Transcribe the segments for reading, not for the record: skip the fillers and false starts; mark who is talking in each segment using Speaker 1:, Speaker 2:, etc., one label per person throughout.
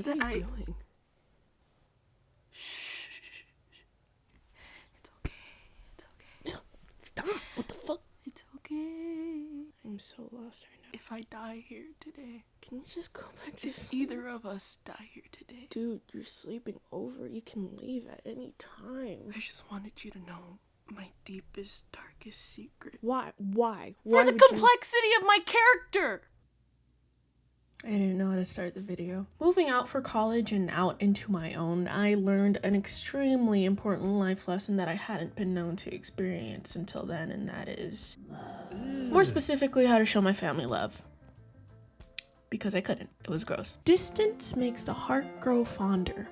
Speaker 1: What are you doing?
Speaker 2: It's okay.
Speaker 1: Stop. What the fuck?
Speaker 2: It's okay.
Speaker 1: I'm so lost right now.
Speaker 2: If I die here today,
Speaker 1: Can you just go back to
Speaker 2: if
Speaker 1: sleep?
Speaker 2: either of us die here today,
Speaker 1: Dude, you're sleeping over. You can leave at any time.
Speaker 2: I just wanted you to know my deepest, darkest secret.
Speaker 1: Why?
Speaker 2: For the complexity of my character!
Speaker 1: I didn't know how to start the video. Moving out for college and out into my own, I learned an extremely important life lesson that I hadn't been known to experience until then, and that is more specifically how to show my family love. Because I couldn't. It was gross. Distance makes the heart grow fonder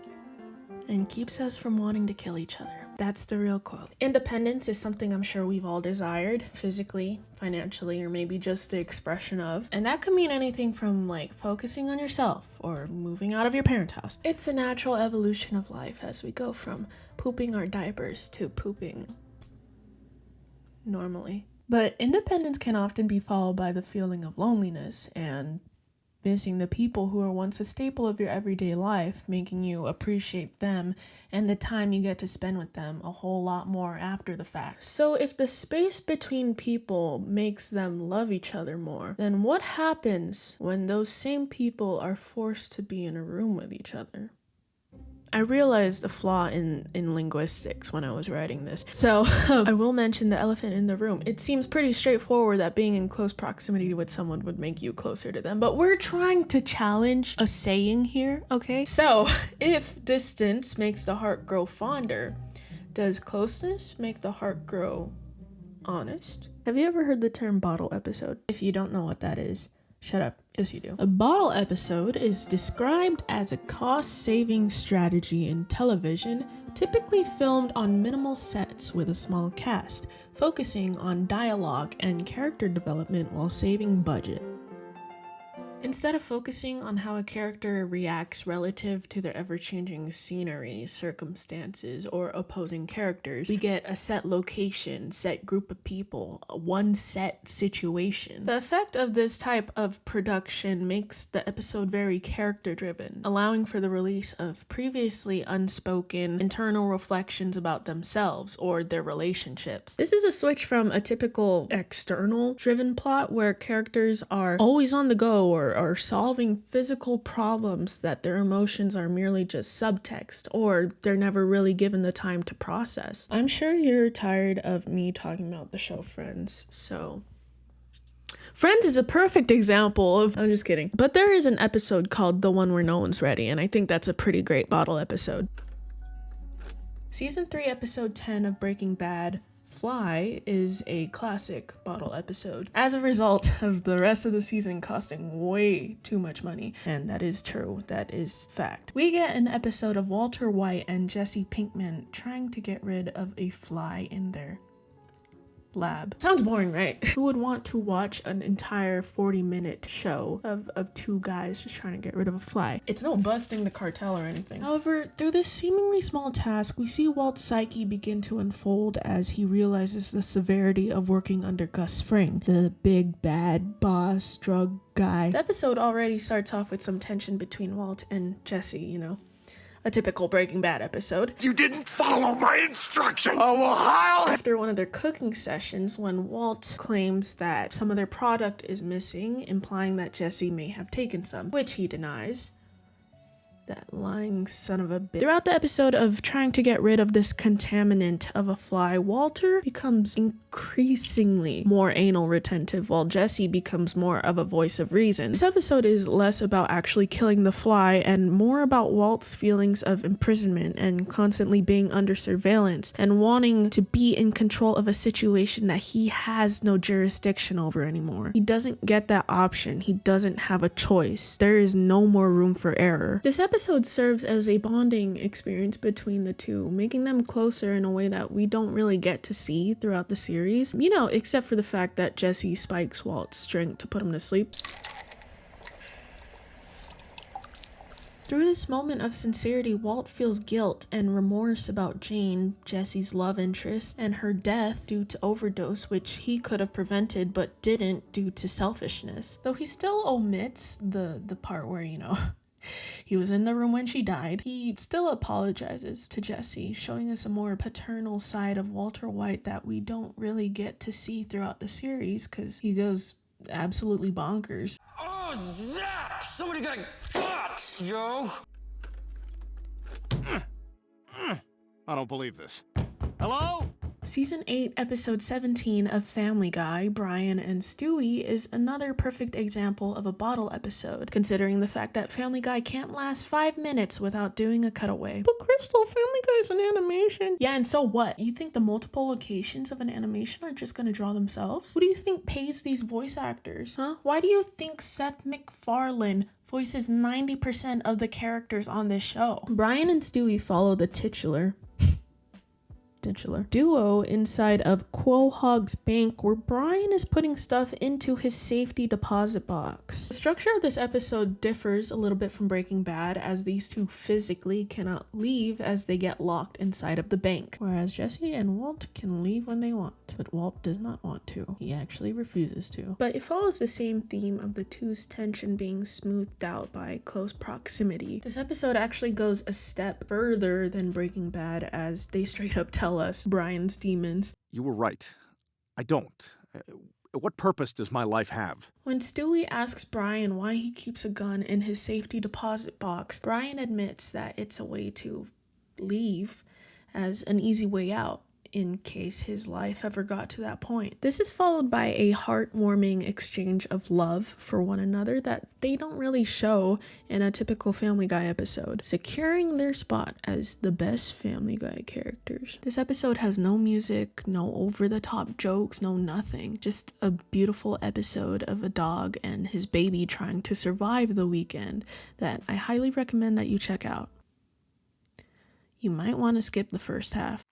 Speaker 1: and keeps us from wanting to kill each other. That's the real quote. Independence is something I'm sure we've all desired, physically, financially, or maybe just the expression of. And that could mean anything from like focusing on yourself or moving out of your parents' house. It's a natural evolution of life as we go from pooping our diapers to pooping normally. But independence can often be followed by the feeling of loneliness and missing the people who are once a staple of your everyday life, making you appreciate them and the time you get to spend with them a whole lot more after the fact. So if the space between people makes them love each other more, then what happens when those same people are forced to be in a room with each other? I realized a flaw in linguistics when I was writing this. So I will mention the elephant in the room. It seems pretty straightforward that being in close proximity with someone would make you closer to them, but we're trying to challenge a saying here, okay? So if distance makes the heart grow fonder, does closeness make the heart grow honest? Have you ever heard the term bottle episode? If you don't know what that is, shut up. Yes, you do. A bottle episode is described as a cost-saving strategy in television, typically filmed on minimal sets with a small cast, focusing on dialogue and character development while saving budget. Instead of focusing on how a character reacts relative to their ever-changing scenery, circumstances, or opposing characters, we get a set location, set group of people, one set situation. The effect of this type of production makes the episode very character-driven, allowing for the release of previously unspoken internal reflections about themselves or their relationships. This is a switch from a typical external-driven plot where characters are always on the go or solving physical problems that their emotions are merely just subtext or they're never really given the time to process. I'm sure you're tired of me talking about the show Friends, so Friends is a perfect example of, I'm just kidding. But there is an episode called The One Where No One's Ready, and I think that's a pretty great bottle episode. Season 3, episode 10 of Breaking Bad, Fly, is a classic bottle episode as a result of the rest of the season costing way too much money. And that is true. That is fact. We get an episode of Walter White and Jesse Pinkman trying to get rid of a fly in their lab. Sounds boring, right? Who would want to watch an entire 40-minute show of two guys just trying to get rid of a fly? It's no busting the cartel or anything. However, through this seemingly small task, we see Walt's psyche begin to unfold as he realizes the severity of working under Gus Fring, the big bad boss drug guy. The episode already starts off with some tension between Walt and Jesse, you know. A typical Breaking Bad episode.
Speaker 3: You didn't follow my instructions! Oh, Ohio!
Speaker 1: After one of their cooking sessions, when Walt claims that some of their product is missing, implying that Jesse may have taken some, which he denies. That lying son of a bitch. Throughout the episode of trying to get rid of this contaminant of a fly, Walter becomes increasingly more anal retentive while Jesse becomes more of a voice of reason. This episode is less about actually killing the fly and more about Walt's feelings of imprisonment and constantly being under surveillance and wanting to be in control of a situation that he has no jurisdiction over anymore. He doesn't get that option. He doesn't have a choice. There is no more room for error. This episode serves as a bonding experience between the two, making them closer in a way that we don't really get to see throughout the series. You know, except for the fact that Jesse spikes Walt's drink to put him to sleep. Through this moment of sincerity, Walt feels guilt and remorse about Jane, Jesse's love interest, and her death due to overdose, which he could have prevented but didn't due to selfishness. Though he still omits the part where, you know, He was in the room when she died. He still apologizes to Jesse, showing us a more paternal side of Walter White that we don't really get to see throughout the series because he goes absolutely bonkers.
Speaker 3: Oh, zap! Somebody got got, yo! I don't believe this. Hello?
Speaker 1: Season 8, Episode 17 of Family Guy, Brian and Stewie, is another perfect example of a bottle episode, considering the fact that Family Guy can't last 5 minutes without doing a cutaway. But Crystal, Family Guy's an animation. Yeah, and so what? You think the multiple locations of an animation are just gonna draw themselves? Who do you think pays these voice actors? Huh? Why do you think Seth MacFarlane voices 90% of the characters on this show? Brian and Stewie follow the titular duo inside of Quahog's bank, where Brian is putting stuff into his safety deposit box. The structure of this episode differs a little bit from Breaking Bad, as these two physically cannot leave as they get locked inside of the bank, whereas Jesse and Walt can leave when they want, but Walt does not want to. He actually refuses to. But it follows the same theme of the two's tension being smoothed out by close proximity. This episode actually goes a step further than Breaking Bad, as they straight up tell us Brian's demons.
Speaker 4: You were right. I don't. What purpose does my life have?
Speaker 1: When Stewie asks Brian why he keeps a gun in his safety deposit box, Brian admits that it's a way to leave, as an easy way out, in case his life ever got to that point. This is followed by a heartwarming exchange of love for one another that they don't really show in a typical Family Guy episode, securing their spot as the best Family Guy characters. This episode has no music, no over-the-top jokes, no nothing. Just a beautiful episode of a dog and his baby trying to survive the weekend that I highly recommend that you check out. You might want to skip the first half.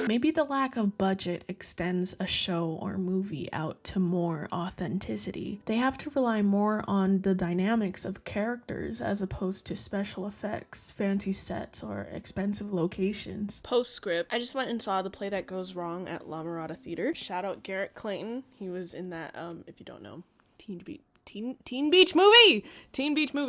Speaker 1: Maybe the lack of budget extends a show or movie out to more authenticity. They have to rely more on the dynamics of characters as opposed to special effects, fancy sets, or expensive locations.
Speaker 2: Postscript. I just went and saw The Play That Goes Wrong at La Mirada Theater. Shout out Garrett Clayton. He was in that, if you don't know, Teen Beach Movie!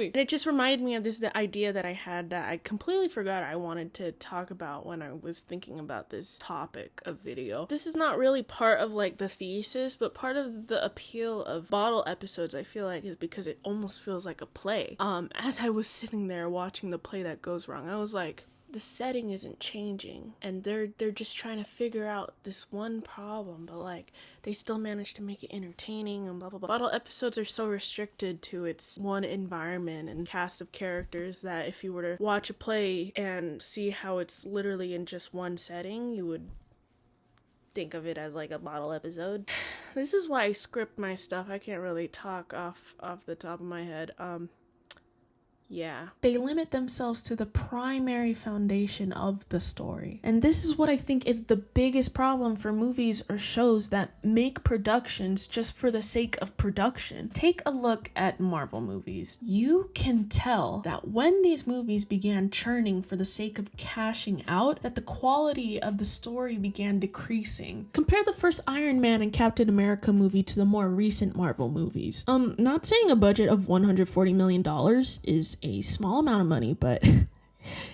Speaker 2: And it just reminded me of the idea that I had that I completely forgot I wanted to talk about when I was thinking about this topic of video. This is not really part of like the thesis, but part of the appeal of bottle episodes, I feel like, is because it almost feels like a play. As I was sitting there watching The Play That Goes Wrong, I was like, the setting isn't changing, and they're just trying to figure out this one problem, but like they still manage to make it entertaining and blah blah blah. Bottle episodes are so restricted to its one environment and cast of characters that if you were to watch a play and see how it's literally in just one setting, you would think of it as like a bottle episode. This is why I script my stuff. I can't really talk off the top of my head. Yeah.
Speaker 1: They limit themselves to the primary foundation of the story. And this is what I think is the biggest problem for movies or shows that make productions just for the sake of production. Take a look at Marvel movies. You can tell that when these movies began churning for the sake of cashing out, that the quality of the story began decreasing. Compare the first Iron Man and Captain America movie to the more recent Marvel movies. Not saying a budget of $140 million is a small amount of money, but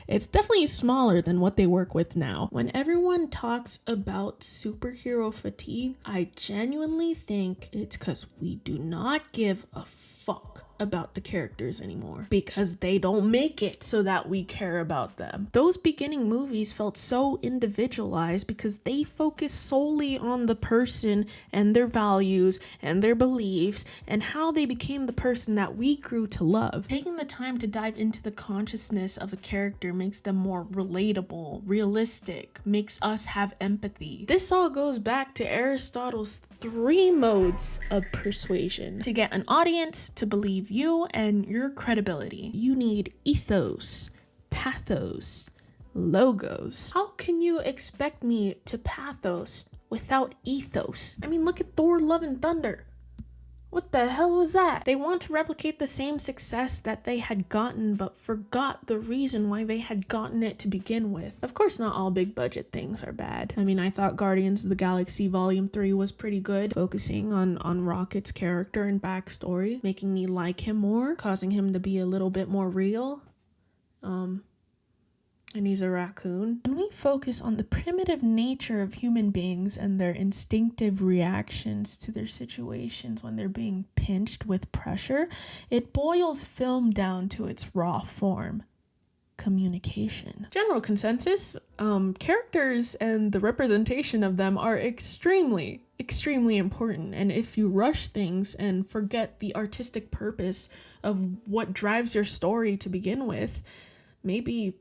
Speaker 1: it's definitely smaller than what they work with now. When everyone talks about superhero fatigue, I genuinely think it's because we do not give a fuck about the characters anymore, because they don't make it so that we care about them. Those beginning movies felt so individualized because they focused solely on the person and their values and their beliefs and how they became the person that we grew to love. Taking the time to dive into the consciousness of a character makes them more relatable, realistic, makes us have empathy. This all goes back to Aristotle's 3 modes of persuasion. To get an audience to believe you and your credibility, you need ethos, pathos, logos. How can you expect me to pathos without ethos? I mean, look at Thor: Love and Thunder. What the hell was that? They want to replicate the same success that they had gotten, but forgot the reason why they had gotten it to begin with. Of course, not all big budget things are bad. I mean, I thought Guardians of the Galaxy Volume 3 was pretty good, focusing on Rocket's character and backstory, making me like him more, causing him to be a little bit more real. And he's a raccoon. When we focus on the primitive nature of human beings and their instinctive reactions to their situations when they're being pinched with pressure, it boils film down to its raw form: communication. General consensus, characters and the representation of them are extremely important, and if you rush things and forget the artistic purpose of what drives your story to begin with, maybe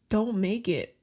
Speaker 1: don't make it